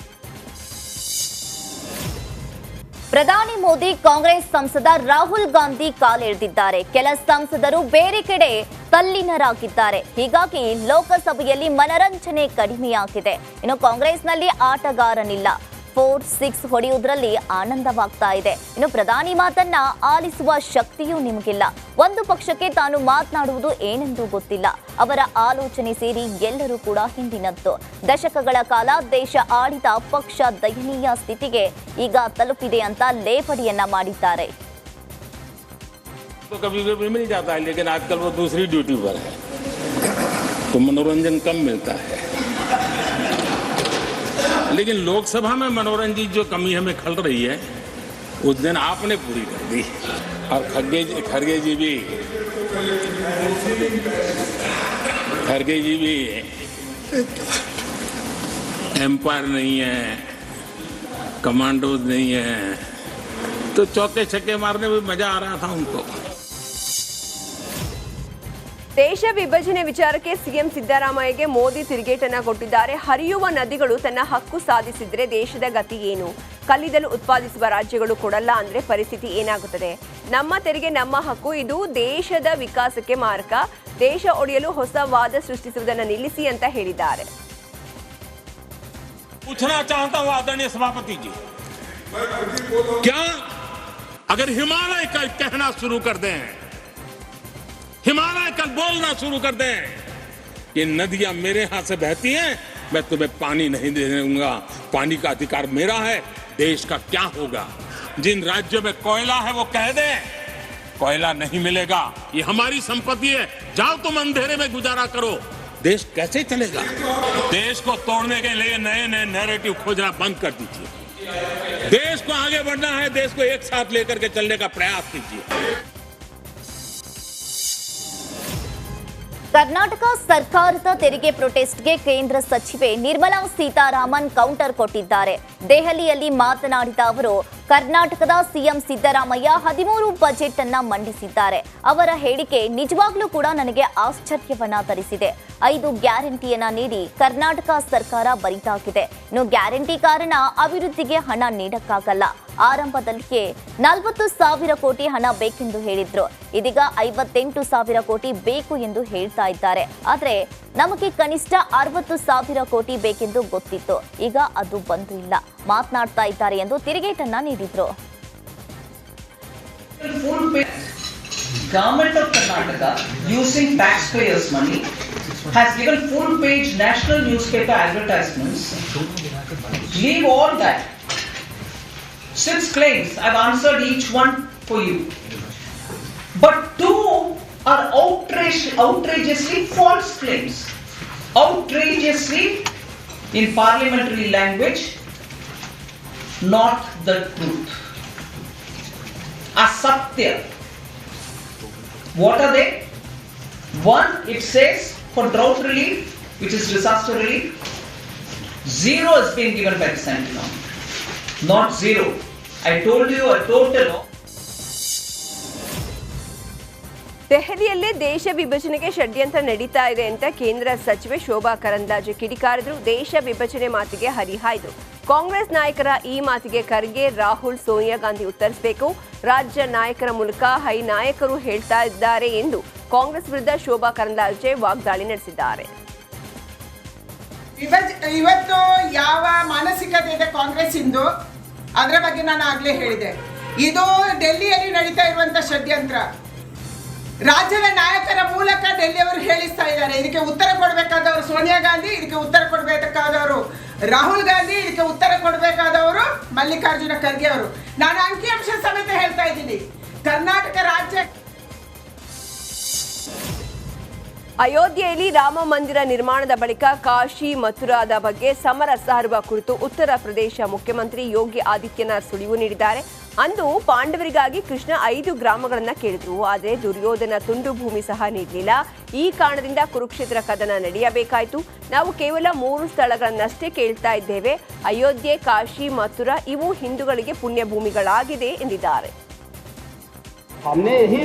ಪ್ರಧಾನಿ ಮೋದಿ ಕಾಂಗ್ರೆಸ್ ಸಂಸದ ರಾಹುಲ್ ಗಾಂಧಿ ಕಾಲೆಳೆದಿದ್ದಾರೆ. ಕೆಲ ಸಂಸದರು ಬೇರೆ ಕಡೆ ತಲ್ಲೀನರಾಗಿದ್ದಾರೆ. ಹೀಗಾಗಿ ಲೋಕಸಭೆಯಲ್ಲಿ ಮನರಂಜನೆ ಕಡಿಮೆಯಾಗಿದೆ. ಇನ್ನು ಕಾಂಗ್ರೆಸ್ನಲ್ಲಿ ಆಟಗಾರನಿಲ್ಲ. 4-6 ಹೊಡೆಯುವುದರಲ್ಲಿ ಆನಂದವಾಗ್ತಾ ಇದೆ. ಇನ್ನು ಪ್ರಧಾನಿ ಮಾತನ್ನ ಆಲಿಸುವ ಶಕ್ತಿಯೂ ನಿಮಗಿಲ್ಲ. ಒಂದು ಪಕ್ಷಕ್ಕೆ ತಾನು ಮಾತನಾಡುವುದು ಏನೆಂದು ಗೊತ್ತಿಲ್ಲ. ಅವರ ಆಲೋಚನೆ ಸೇರಿ ಎಲ್ಲರೂ ಕೂಡ ಹಿಂದಿನದ್ದು. ದಶಕಗಳ ಕಾಲ ದೇಶ ಆಳಿದ ಪಕ್ಷ ದಯನೀಯ ಸ್ಥಿತಿಗೆ ಈಗ ತಲುಪಿದೆ ಅಂತ ಲೇಪಡಿಯನ್ನ ಮಾಡಿದ್ದಾರೆ. तो कभी कभी मिल जाता है, लेकिन आजकल वो दूसरी ड्यूटी पर है तो मनोरंजन कम मिलता है। लेकिन लोकसभा में मनोरंजन की जो कमी हमें खल रही है उस दिन आपने पूरी कर दी। और खड़गे जी भी एम्पायर नहीं है, कमांडोज नहीं है, तो चौके छक्के मारने में मजा आ रहा था उनको। ದೇಶ ವಿಭಜನೆ ವಿಚಾರಕ್ಕೆ ಸಿಎಂ ಸಿದ್ದರಾಮಯ್ಯಗೆ ಮೋದಿ ತಿರುಗೇಟನ್ನ ಕೊಟ್ಟಿದ್ದಾರೆ. ಹರಿಯುವ ನದಿಗಳು ತನ್ನ ಹಕ್ಕು ಸಾಧಿಸಿದ್ರೆ ದೇಶದ ಗತಿ ಏನು? ಕಲ್ಲಿದ್ದಲು ಉತ್ಪಾದಿಸುವ ರಾಜ್ಯಗಳು ಕೊಡಲ್ಲ ಅಂದ್ರೆ ಪರಿಸ್ಥಿತಿ ಏನಾಗುತ್ತದೆ? ನಮ್ಮ ತೆರಿಗೆ ನಮ್ಮ ಹಕ್ಕು, ಇದು ದೇಶದ ವಿಕಾಸಕ್ಕೆ ಮಾರಕ. ದೇಶ ಒಡೆಯಲು ಹೊಸ ವಾದ ಸೃಷ್ಟಿಸುವುದನ್ನು ನಿಲ್ಲಿಸಿ ಅಂತ ಹೇಳಿದ್ದಾರೆ. पूछना चाहता हूं आदरणीय सभापति जी, क्या अगर हिमालय कल कहना शुरू कर दें, हिमालय कल बोलना शुरू कर दें ये नदियां मेरे हाथ से बहती हैं, मैं तुम्हें पानी नहीं देने दूंगा, पानी का अधिकार मेरा है, देश का क्या होगा? जिन राज्यों में कोयला है वो कह दें कोयला नहीं मिलेगा, ये हमारी संपत्ति है, जाओ तुम अंधेरे में गुजारा करो। देश कैसे चलेगा? देश को तोड़ने के लिए नए नए नैरेटिव खोजना बंद कर दीजिए। देश को आगे बढ़ना है, देश को एक साथ लेकर के चलने का प्रयास कीजिए। ಕರ್ನಾಟಕ ಸರ್ಕಾರದ ತೆರಿಗೆ ಪ್ರೊಟೆಸ್ಟ್ಗೆ ಕೇಂದ್ರ ಸಚಿವೆ ನಿರ್ಮಲಾ ಸೀತಾರಾಮನ್ ಕೌಂಟರ್ ಕೊಟ್ಟಿದ್ದಾರೆ. ದೆಹಲಿಯಲ್ಲಿ ಮಾತನಾಡಿದ ಅವರು, ಕರ್ನಾಟಕದ ಸಿಎಂ ಸಿದ್ದರಾಮಯ್ಯ 13 ಬಜೆಟ್ ಅನ್ನ ಮಂಡಿಸಿದ್ದಾರೆ. ಅವರ ಹೇಳಿಕೆ ನಿಜವಾಗ್ಲೂ ಕೂಡ ನನಗೆ ಆಶ್ಚರ್ಯವನ್ನ ತರಿಸಿದೆ. 5 ಗ್ಯಾರಂಟಿಯನ್ನ ನೀಡಿ ಕರ್ನಾಟಕ ಸರ್ಕಾರ ಬರಿದಾಗಿದೆ. ಇನ್ನು ಗ್ಯಾರಂಟಿ ಕಾರಣ ಅಭಿವೃದ್ಧಿಗೆ ಹಣ ನೀಡಕ್ಕಾಗಲ್ಲ. ಆರಂಭದಲ್ಲಿಯೇ 40,000 ಕೋಟಿ ಹಣ ಬೇಕೆಂದು ಹೇಳಿದ್ರು. ಇದೀಗ 58,000 ಕೋಟಿ ಬೇಕು ಎಂದು ಹೇಳ್ತಾ ಇದ್ದಾರೆ. ಆದ್ರೆ ನಮಗೆ ಕನಿಷ್ಠ 60,000 ಕೋಟಿ ಬೇಕೆಂದು ಗೊತ್ತಿತ್ತು. ಈಗ ಅದು ಬಂದು ಇಲ್ಲ, ಮಾತನಾಡ್ತಾ ಇದ್ದಾರೆ ಎಂದು ತಿರುಗೇಟನ್ನ ನೀಡಿದ್ರು. Government of Karnataka, using taxpayers' money, has given full-page national newspaper advertisements. Leave all that. 6 claims, I've answered each one for you. But 2 are outrageously false claims. Outrageously, in parliamentary language, not the truth. Asatya. What are they? One, it says for drought relief, which is disaster relief, 0 is being given by the central government. Not 0. I told you a total of ದೆಹಲಿಯಲ್ಲೇ ದೇಶ ವಿಭಜನೆಗೆ ಷಡ್ಯಂತ್ರ ನಡೀತಾ ಇದೆ ಅಂತ ಕೇಂದ್ರ ಸಚಿವೆ ಶೋಭಾ ಕರಂದ್ಲಾಜೆ ಕಿಡಿಕಾರಿದ್ರು. ದೇಶ ವಿಭಜನೆ ಮಾತಿಗೆ ಹರಿಹಾಯ್ದು. ಕಾಂಗ್ರೆಸ್ ನಾಯಕರ ಈ ಮಾತಿಗೆ ಖರ್ಗೆ, ರಾಹುಲ್, ಸೋನಿಯಾ ಗಾಂಧಿ ಉತ್ತರಿಸಬೇಕು. ರಾಜ್ಯ ನಾಯಕರ ಮೂಲಕ ಹೈ ನಾಯಕರು ಹೇಳ್ತಾ ಇದ್ದಾರೆ ಎಂದು ಕಾಂಗ್ರೆಸ್ ವಿರುದ್ಧ ಶೋಭಾ ಕರಂದ್ಲಾಜೆ ವಾಗ್ದಾಳಿ ನಡೆಸಿದ್ದಾರೆ. ಇವತ್ತು ಯಾವ ಮಾನಸಿಕತೆ ಇದೆ ಕಾಂಗ್ರೆಸ್ ಇಂದು, ಅದರ ಬಗ್ಗೆ ನಾನು ಆಗ್ಲೇ ಹೇಳಿದೆ. ಇದು ಡೆಲ್ಲಿಯಲ್ಲಿ ನಡೀತಾ ಇರುವಂತ ಷಡ್ಯಂತ್ರ. ರಾಜ್ಯದ ನಾಯಕರ ಮೂಲಕ ಡೆಲ್ಲಿಯವರು ಹೇಳಿಸ್ತಾ ಇದ್ದಾರೆ. ಇದಕ್ಕೆ ಉತ್ತರ ಕೊಡಬೇಕಾದವರು ಸೋನಿಯಾ ಗಾಂಧಿ, ಇದಕ್ಕೆ ಉತ್ತರ ಕೊಡಬೇಕಾದವರು ರಾಹುಲ್ ಗಾಂಧಿ, ಇದಕ್ಕೆ ಉತ್ತರ ಕೊಡಬೇಕಾದವರು ಮಲ್ಲಿಕಾರ್ಜುನ ಖರ್ಗೆ ಅವರು. ನಾನು ಅಂಕಿಅಂಶ ಸಮೇತ ಹೇಳ್ತಾ ಇದ್ದೀನಿ. ಕರ್ನಾಟಕ ರಾಜ್ಯ ಅಯೋಧ್ಯೆಯಲ್ಲಿ ರಾಮ ಮಂದಿರ ನಿರ್ಮಾಣದ ಬಳಿಕ ಕಾಶಿ ಮಥುರಾದ ಬಗ್ಗೆ ಸಮರ ಸಾರುವ ಕುರಿತು ಉತ್ತರ ಪ್ರದೇಶ ಮುಖ್ಯಮಂತ್ರಿ ಯೋಗಿ ಆದಿತ್ಯನಾಥ್ ಸುಳಿವು ನೀಡಿದ್ದಾರೆ. ಅಂದು ಪಾಂಡವರಿಗಾಗಿ ಕೃಷ್ಣ 5 ಗ್ರಾಮಗಳನ್ನ ಕೇಳಿದ್ರು. ಆದರೆ ದುರ್ಯೋಧನ ತುಂಡು ಭೂಮಿ ಸಹ ನೀಡಲಿಲ್ಲ. ಈ ಕಾರಣದಿಂದ ಕುರುಕ್ಷೇತ್ರ ಕದನ ನಡೆಯಬೇಕಾಯಿತು. ನಾವು ಕೇವಲ 3 ಸ್ಥಳಗಳನ್ನಷ್ಟೇ ಕೇಳ್ತಾ ಇದ್ದೇವೆ. ಅಯೋಧ್ಯೆ, ಕಾಶಿ, ಮಥುರಾ ಇವು ಹಿಂದೂಗಳಿಗೆ ಪುಣ್ಯ ಭೂಮಿಗಳಾಗಿದೆ ಎಂದಿದ್ದಾರೆ.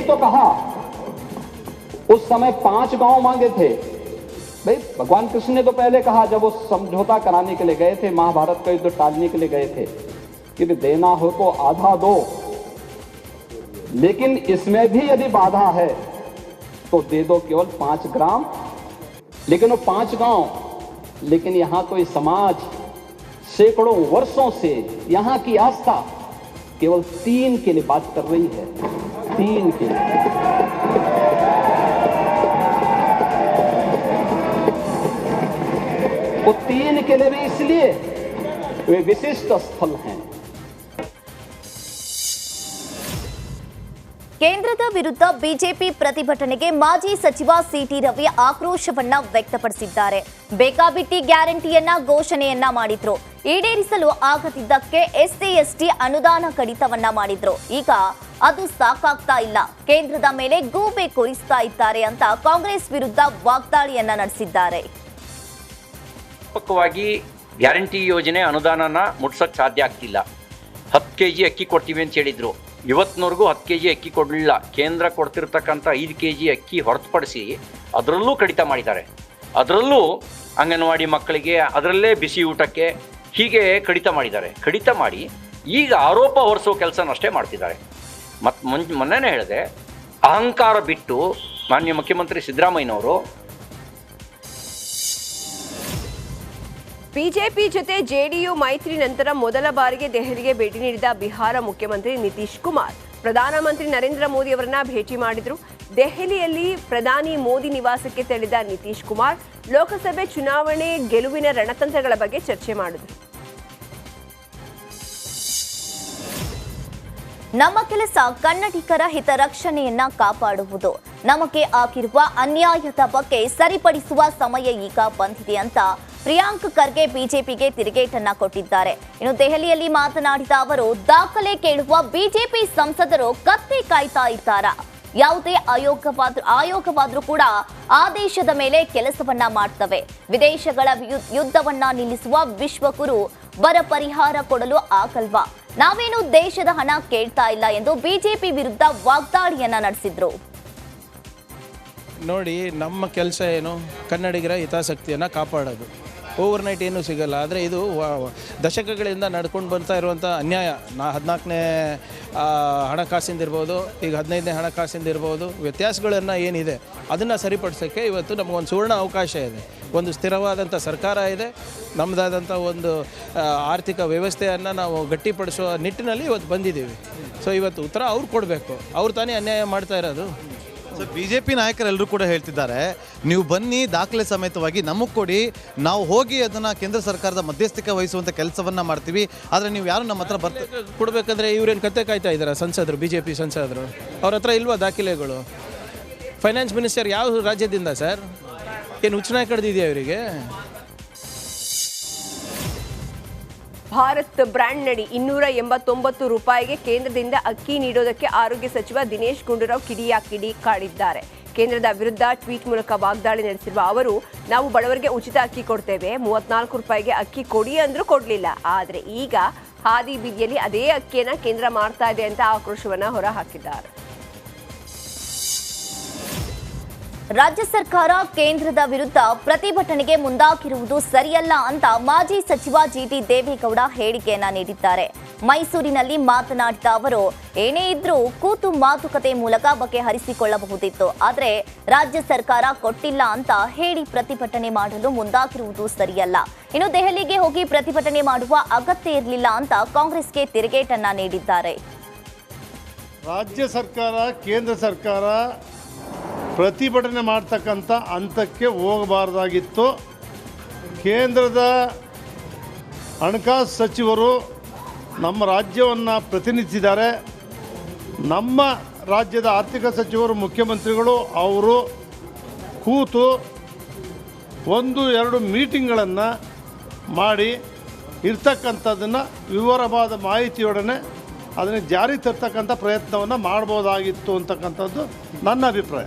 उस समय 5 गांव मांगे थे भाई. भगवान कृष्ण ने तो पहले कहा जब वो समझौता कराने के लिए गए थे, महाभारत का युद्ध टालने के लिए गए थे कि देना हो तो आधा दो, लेकिन इसमें भी यदि बाधा है तो दे दो केवल 5 ग्राम. लेकिन वो 5 गांव, लेकिन यहां तो ये समाज सैकड़ों वर्षों से यहां की आस्था केवल 3 के लिए बात कर रही है. 3 के लिए. वो 3 के लिए भी इसलिए वे विशिष्ट स्थल हैं. ಕೇಂದ್ರದ ವಿರುದ್ಧ ಬಿಜೆಪಿ ಪ್ರತಿಭಟನೆಗೆ ಮಾಜಿ ಸಚಿವ ಸಿಟಿ ರವಿ ಆಕ್ರೋಶವನ್ನ ವ್ಯಕ್ತಪಡಿಸಿದ್ದಾರೆ. ಬೇಕಾಬಿಟ್ಟಿ ಗ್ಯಾರಂಟಿಯನ್ನ ಘೋಷಣೆಯನ್ನ ಮಾಡಿದ್ರು. ಈಡೇರಿಸಲು ಆಗದಿದ್ದಕ್ಕೆ ಎಸ್ಸಿ ಅನುದಾನ ಕಡಿತವನ್ನ ಮಾಡಿದ್ರು. ಈಗ ಅದು ಸಾಕಾಗ್ತಾ ಇಲ್ಲ, ಕೇಂದ್ರದ ಮೇಲೆ ಗೂಬೆ ಕೊರಿಸ್ತಾ ಇದ್ದಾರೆ ಅಂತ ಕಾಂಗ್ರೆಸ್ ವಿರುದ್ಧ ವಾಗ್ದಾಳಿಯನ್ನ ನಡೆಸಿದ್ದಾರೆ. ವ್ಯಾಪಕವಾಗಿ ಗ್ಯಾರಂಟಿ ಯೋಜನೆ ಅನುದಾನನ ಮುಟ್ಸೋಕ್ಕೆ ಸಾಧ್ಯ ಆಗ್ತಿಲ್ಲ. 10 kg ಅಕ್ಕಿ ಕೊಡ್ತೀವಿ ಅಂತ ಹೇಳಿದ್ರು. ಇವತ್ತಿನವರೆಗೂ 10 kg ಅಕ್ಕಿ ಕೊಡಲಿಲ್ಲ. ಕೇಂದ್ರ ಕೊಡ್ತಿರ್ತಕ್ಕಂಥ 5 kg ಅಕ್ಕಿ ಹೊರತುಪಡಿಸಿ ಅದರಲ್ಲೂ ಕಡಿತ ಮಾಡಿದ್ದಾರೆ. ಅದರಲ್ಲೂ ಅಂಗನವಾಡಿ ಮಕ್ಕಳಿಗೆ, ಅದರಲ್ಲೇ ಬಿಸಿ ಊಟಕ್ಕೆ ಹೀಗೆ ಕಡಿತ ಮಾಡಿದ್ದಾರೆ. ಕಡಿತ ಮಾಡಿ ಈಗ ಆರೋಪ ಹೊರಿಸೋ ಕೆಲಸನಷ್ಟೇ ಮಾಡ್ತಿದ್ದಾರೆ. ಮತ್ತು ಮೊನ್ನೆನೇ ಹೇಳಿದೆ, ಅಹಂಕಾರ ಬಿಟ್ಟು ಮಾನ್ಯ ಮುಖ್ಯಮಂತ್ರಿ ಸಿದ್ದರಾಮಯ್ಯನವರು ಬಿಜೆಪಿ ಜೊತೆ ಜೆಡಿಯು ಮೈತ್ರಿ ನಂತರ ಮೊದಲ ಬಾರಿಗೆ ದೆಹಲಿಗೆ ಭೇಟಿ ನೀಡಿದ ಬಿಹಾರ ಮುಖ್ಯಮಂತ್ರಿ ನಿತೀಶ್ ಕುಮಾರ್ ಪ್ರಧಾನಮಂತ್ರಿ ನರೇಂದ್ರ ಮೋದಿ ಅವರನ್ನ ಭೇಟಿ ಮಾಡಿದ್ರು. ದೆಹಲಿಯಲ್ಲಿ ಪ್ರಧಾನಿ ಮೋದಿ ನಿವಾಸಕ್ಕೆ ತೆರಳಿದ ನಿತೀಶ್ ಕುಮಾರ್ ಲೋಕಸಭೆ ಚುನಾವಣೆ ಗೆಲುವಿನ ರಣತಂತ್ರಗಳ ಬಗ್ಗೆ ಚರ್ಚೆ ಮಾಡಿದ್ರು. ನಮ್ಮ ಕೆಲಸ ಕನ್ನಡಿಗರ ಹಿತರಕ್ಷಣೆಯನ್ನ ಕಾಪಾಡುವುದು. ನಮಗೆ ಆಗಿರುವ ಅನ್ಯಾಯದ ಬಗ್ಗೆ ಸರಿಪಡಿಸುವ ಸಮಯ ಈಗ ಬಂದಿದೆ ಅಂತ ಪ್ರಿಯಾಂಕ್ ಖರ್ಗೆ ಬಿಜೆಪಿಗೆ ತಿರುಗೇಟನ್ನ ಕೊಟ್ಟಿದ್ದಾರೆ. ಇನ್ನು ದೆಹಲಿಯಲ್ಲಿ ಮಾತನಾಡಿದ ಅವರು, ದಾಖಲೆ ಕೇಳುವ ಬಿಜೆಪಿ ಸಂಸದರು ಕತ್ತೆ ಕಾಯ್ತಾ ಇದ್ದಾರಾ? ಯಾವುದೇ ಆಯೋಗವಾದ್ರೂ ಕೂಡ ಆದೇಶದ ಮೇಲೆ ಕೆಲಸವನ್ನ ಮಾಡ್ತವೆ. ವಿದೇಶಗಳ ಯುದ್ಧವನ್ನ ನಿಲ್ಲಿಸುವ ವಿಶ್ವಗುರು ಬರ ಪರಿಹಾರ ಕೊಡಲು ಆಗಲ್ವಾ? ನಾವೇನು ದೇಶದ ಹಣ ಕೇಳ್ತಾ ಇಲ್ಲ ಎಂದು ಬಿಜೆಪಿ ವಿರುದ್ಧ ವಾಗ್ದಾಳಿಯನ್ನ ನಡೆಸಿದ್ರು. ನೋಡಿ, ನಮ್ಮ ಕೆಲಸ ಏನು? ಕನ್ನಡಿಗರ ಹಿತಾಸಕ್ತಿಯನ್ನು ಕಾಪಾಡೋದು. ಓವರ್ನೈಟ್ ಏನೂ ಸಿಗಲ್ಲ. ಆದರೆ ಇದು ದಶಕಗಳಿಂದ ನಡ್ಕೊಂಡು ಬರ್ತಾ ಇರುವಂಥ ಅನ್ಯಾಯ. 14ನೇ ಹಣಕಾಸಿಂದಿರ್ಬೋದು, ಈಗ 15ನೇ ಹಣಕಾಸಿಂದಿರ್ಬೋದು, ವ್ಯತ್ಯಾಸಗಳನ್ನು ಏನಿದೆ ಅದನ್ನು ಸರಿಪಡಿಸೋಕ್ಕೆ ಇವತ್ತು ನಮಗೊಂದು ಸುವರ್ಣ ಅವಕಾಶ ಇದೆ. ಒಂದು ಸ್ಥಿರವಾದಂಥ ಸರ್ಕಾರ ಇದೆ. ನಮ್ಮದಾದಂಥ ಒಂದು ಆರ್ಥಿಕ ವ್ಯವಸ್ಥೆಯನ್ನು ನಾವು ಗಟ್ಟಿಪಡಿಸುವ ನಿಟ್ಟಿನಲ್ಲಿ ಇವತ್ತು ಬಂದಿದ್ದೀವಿ. ಸೊ ಇವತ್ತು ಉತ್ತರ ಅವ್ರು ಕೊಡಬೇಕು. ಅವ್ರು ತಾನೇ ಅನ್ಯಾಯ ಮಾಡ್ತಾ ಇರೋದು. ಸರ್, ಬಿಜೆಪಿ ನಾಯಕರೆಲ್ಲರೂ ಕೂಡ ಹೇಳ್ತಿದ್ದಾರೆ, ನೀವು ಬನ್ನಿ ದಾಖಲೆ ಸಮೇತವಾಗಿ ನಮಗೆ ಕೊಡಿ, ನಾವು ಹೋಗಿ ಅದನ್ನು ಕೇಂದ್ರ ಸರ್ಕಾರದ ಮಧ್ಯಸ್ಥಿಕೆ ವಹಿಸುವಂಥ ಕೆಲಸವನ್ನು ಮಾಡ್ತೀವಿ. ಆದರೆ ನೀವು ಯಾರು ನಮ್ಮ ಹತ್ರ ಕೊಡಬೇಕಂದ್ರೆ ಇವ್ರೇನು ಕತ್ತೆ ಕಾಯ್ತಾ ಇದ್ದಾರೆ? ಸಂಸದರು, ಬಿಜೆಪಿ ಸಂಸದರು ಅವ್ರ ಹತ್ರ ಇಲ್ವಾ ದಾಖಲೆಗಳು? ಫೈನಾನ್ಸ್ ಮಿನಿಸ್ಟರ್ ಯಾವ ರಾಜ್ಯದಿಂದ ಸರ್? ಏನು ಹುಚ್ಚುನಾಯಿ ಕಡ್ದಿದೆಯಾ ಇವರಿಗೆ? ಭಾರತ್ ಬ್ರ್ಯಾಂಡ್ ನಡಿ 289 ರೂಪಾಯಿಗೆ ಕೇಂದ್ರದಿಂದ ಅಕ್ಕಿ ನೀಡೋದಕ್ಕೆ ಆರೋಗ್ಯ ಸಚಿವ ದಿನೇಶ್ ಗುಂಡೂರಾವ್ ಕಿಡಿ ಕಾಡಿದ್ದಾರೆ. ಕೇಂದ್ರದ ವಿರುದ್ಧ ಟ್ವೀಟ್ ಮೂಲಕ ವಾಗ್ದಾಳಿ ನಡೆಸಿರುವ ಅವರು, ನಾವು ಬಡವರಿಗೆ ಉಚಿತ ಅಕ್ಕಿ ಕೊಡ್ತೇವೆ, 34 ರೂಪಾಯಿಗೆ ಅಕ್ಕಿ ಕೊಡಿ ಅಂದ್ರೂ ಕೊಡಲಿಲ್ಲ. ಆದರೆ ಈಗ ಹಾದಿ ಬೀದಿಯಲ್ಲಿ ಅದೇ ಅಕ್ಕಿಯನ್ನು ಕೇಂದ್ರ ಮಾಡ್ತಾ ಇದೆ ಅಂತ ಆಕ್ರೋಶವನ್ನು ಹೊರಹಾಕಿದ್ದಾರೆ. ರಾಜ್ಯ ಸರ್ಕಾರ ಕೇಂದ್ರದ ವಿರುದ್ಧ ಪ್ರತಿಭಟನೆಗೆ ಮುಂದಾಗಿರುವುದು ಸರಿಯಲ್ಲ ಅಂತ ಮಾಜಿ ಸಚಿವ ಜಿಟಿ ದೇವೇಗೌಡ ಹೇಳಿಕೆಯನ್ನ ನೀಡಿದ್ದಾರೆ. ಮೈಸೂರಿನಲ್ಲಿ ಮಾತನಾಡಿದ ಅವರು, ಏನೇ ಇದ್ರೂ ಕೂತು ಮಾತುಕತೆ ಮೂಲಕ ಬಗೆಹರಿಸಿಕೊಳ್ಳಬಹುದಿತ್ತು, ಆದರೆ ರಾಜ್ಯ ಸರ್ಕಾರ ಕೊಟ್ಟಿಲ್ಲ ಅಂತ ಹೇಳಿ ಪ್ರತಿಭಟನೆ ಮಾಡಲು ಮುಂದಾಗಿರುವುದು ಸರಿಯಲ್ಲ. ಇನ್ನು ದೆಹಲಿಗೆ ಹೋಗಿ ಪ್ರತಿಭಟನೆ ಮಾಡುವ ಅಗತ್ಯ ಇರಲಿಲ್ಲ ಅಂತ ಕಾಂಗ್ರೆಸ್ಗೆ ತಿರುಗೇಟನ್ನ ನೀಡಿದ್ದಾರೆ. ರಾಜ್ಯ ಸರ್ಕಾರ ಕೇಂದ್ರ ಸರ್ಕಾರ ಪ್ರತಿಭಟನೆ ಮಾಡ್ತಕ್ಕಂಥ ಹಂತಕ್ಕೆ ಹೋಗಬಾರ್ದಾಗಿತ್ತು. ಕೇಂದ್ರದ ಹಣಕಾಸು ಸಚಿವರು ನಮ್ಮ ರಾಜ್ಯವನ್ನು ಪ್ರತಿನಿಧಿಸಿದ್ದಾರೆ. ನಮ್ಮ ರಾಜ್ಯದ ಆರ್ಥಿಕ ಸಚಿವರು, ಮುಖ್ಯಮಂತ್ರಿಗಳು ಅವರು ಕೂತು 1-2 ಮೀಟಿಂಗ್ಗಳನ್ನು ಮಾಡಿ ಇರ್ತಕ್ಕಂಥದ್ದನ್ನು ವಿವರವಾದ ಮಾಹಿತಿಯೊಡನೆ ಅದನ್ನು ಜಾರಿ ತರ್ತಕ್ಕಂಥ ಪ್ರಯತ್ನವನ್ನು ಮಾಡ್ಬೋದಾಗಿತ್ತು ಅಂತಕ್ಕಂಥದ್ದು ನನ್ನ ಅಭಿಪ್ರಾಯ.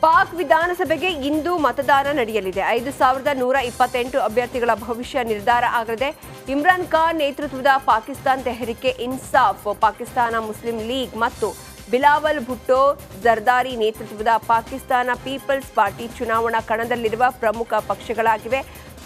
ಪಾಕ್ ವಿಧಾನಸಭೆಗೆ ಇಂದು ಮತದಾನ ನಡೆಯಲಿದೆ. 5128 ಅಭ್ಯರ್ಥಿಗಳ ಭವಿಷ್ಯ ನಿರ್ಧಾರ ಆಗಲಿದೆ. ಇಮ್ರಾನ್ ಖಾನ್ ನೇತೃತ್ವದ ಪಾಕಿಸ್ತಾನ್ ತೆಹರಿಕೆ ಇನ್ಸಾಫ್, ಪಾಕಿಸ್ತಾನ ಮುಸ್ಲಿಂ ಲೀಗ್ ಮತ್ತು ಬಿಲಾವಲ್ ಭುಟ್ಟೋ ಜರ್ದಾರಿ ನೇತೃತ್ವದ ಪಾಕಿಸ್ತಾನ ಪೀಪಲ್ಸ್ ಪಾರ್ಟಿ ಚುನಾವಣಾ ಕಣದಲ್ಲಿರುವ ಪ್ರಮುಖ ಪಕ್ಷಗಳಾಗಿವೆ.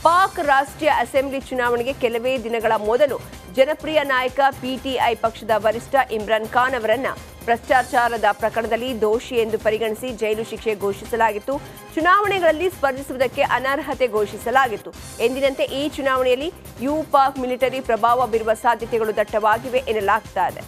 ಪಾಕ್ ರಾಷ್ಟ್ರೀಯ ಅಸೆಂಬ್ಲಿ ಚುನಾವಣೆಗೆ ಕೆಲವೇ ದಿನಗಳ ಮೊದಲು ಜನಪ್ರಿಯ ನಾಯಕ ಪಿಟಿಐ ಪಕ್ಷದ ವರಿಷ್ಠ ಇಮ್ರಾನ್ ಖಾನ್ ಅವರನ್ನ ಭ್ರಷ್ಟಾಚಾರದ ಪ್ರಕರಣದಲ್ಲಿ ದೋಷಿ ಎಂದು ಪರಿಗಣಿಸಿ ಜೈಲು ಶಿಕ್ಷೆ ಘೋಷಿಸಲಾಗಿತ್ತು. ಚುನಾವಣೆಗಳಲ್ಲಿ ಸ್ಪರ್ಧಿಸುವುದಕ್ಕೆ ಅನರ್ಹತೆ ಘೋಷಿಸಲಾಗಿತ್ತು. ಎಂದಿನಂತೆ ಈ ಚುನಾವಣೆಯಲ್ಲಿ ಪಾಕ್ ಮಿಲಿಟರಿ ಪ್ರಭಾವ ಬೀರುವ ಸಾಧ್ಯತೆಗಳು ದಟ್ಟವಾಗಿವೆ ಎನ್ನಲಾಗ್ತಾ ಇದೆ.